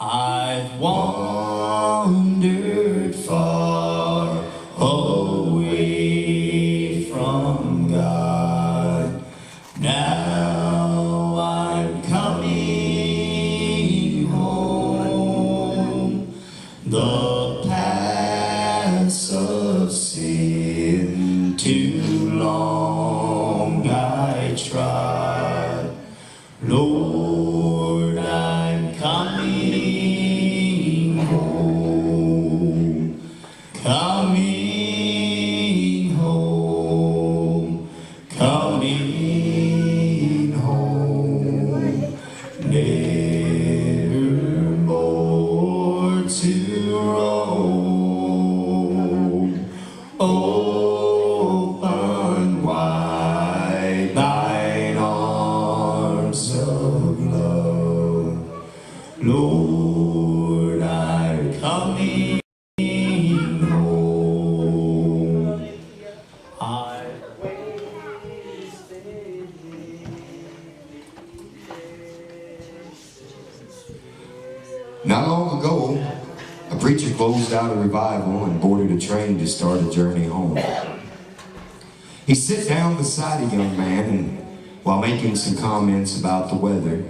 I've wandered far away from God. Now I'm coming home. The paths of sin too long I trod. Lord, I'm coming home, coming home, coming home, never more to roam. Open wide thine arms of love. Lord, I'm coming home. Not long ago, a preacher closed out a revival and boarded a train to start a journey home. He sat down beside a young man and, while making some comments about the weather,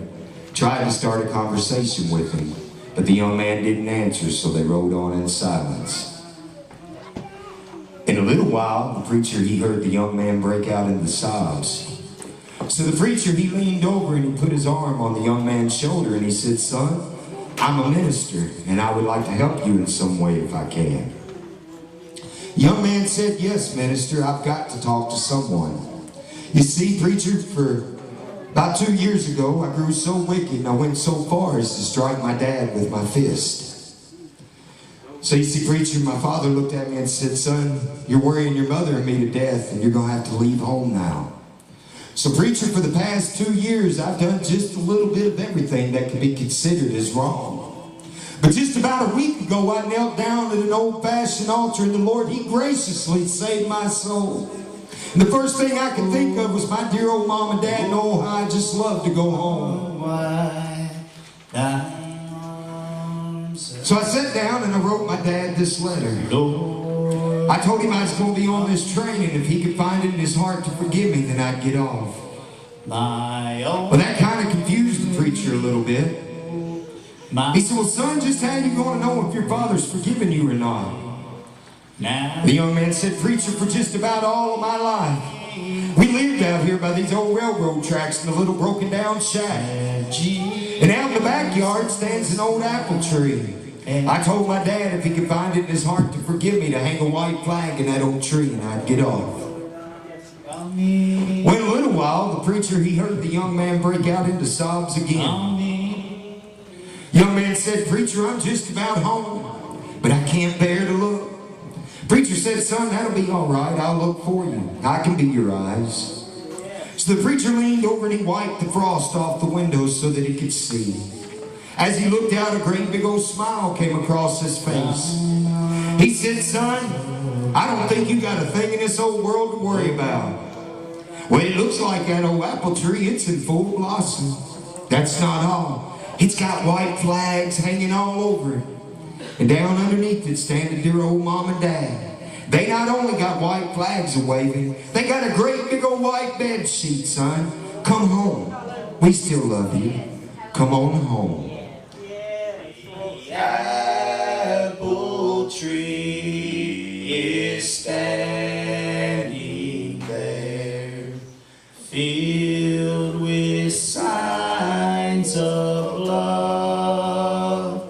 tried to start a conversation with him, but the young man didn't answer, so they rode on in silence. In a little while, the preacher, he heard the young man break out into sobs. So the preacher, he leaned over and he put his arm on the young man's shoulder and he said, "Son, I'm a minister and I would like to help you in some way if I can." The young man said, "Yes, minister, I've got to talk to someone. You see, preacher, for about 2 years ago, I grew so wicked and I went so far as to strike my dad with my fist. So you see, preacher, my father looked at me and said, 'Son, you're worrying your mother and me to death and you're going to have to leave home now.' So preacher, for the past 2 years, I've done just a little bit of everything that can be considered as wrong. But just about a week ago, I knelt down at an old-fashioned altar and the Lord, He graciously saved my soul. And the first thing I could think of was my dear old mom and dad and oh, how I just love to go home." So I sat down and I wrote my dad this letter. I told him I was going to be on this train and if he could find it in his heart to forgive me, then I'd get off. Well, that kind of confused the preacher a little bit. He said, "Well, son, just how are you going to know if your father's forgiven you or not?" The young man said, "Preacher, for just about all of my life, we lived out here by these old railroad tracks in a little broken down shack. And out in the backyard stands an old apple tree. I told my dad if he could find it in his heart to forgive me to hang a white flag in that old tree and I'd get off." Well, in a little while, the preacher, he heard the young man break out into sobs again. The young man said, "Preacher, I'm just about home, but I can't bear to look." Preacher said, "Son, that'll be all right. I'll look for you. I can be your eyes." So the preacher leaned over and he wiped the frost off the windows so that he could see. As he looked out, a great big old smile came across his face. He said, "Son, I don't think you got a thing in this old world to worry about. Well, it looks like that old apple tree, it's in full blossom. That's not all. It's got white flags hanging all over it. And down underneath it stand a dear old mom and dad. They not only got white flags a-waving, they got a great big old white bed sheet, son. Come home. We still love you. Come on home." The apple tree is standing there, filled with signs of love.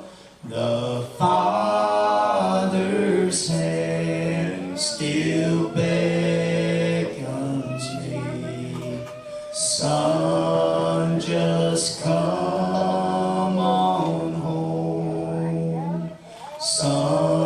The Father's hand still beckons me. Son, just come on home. Son,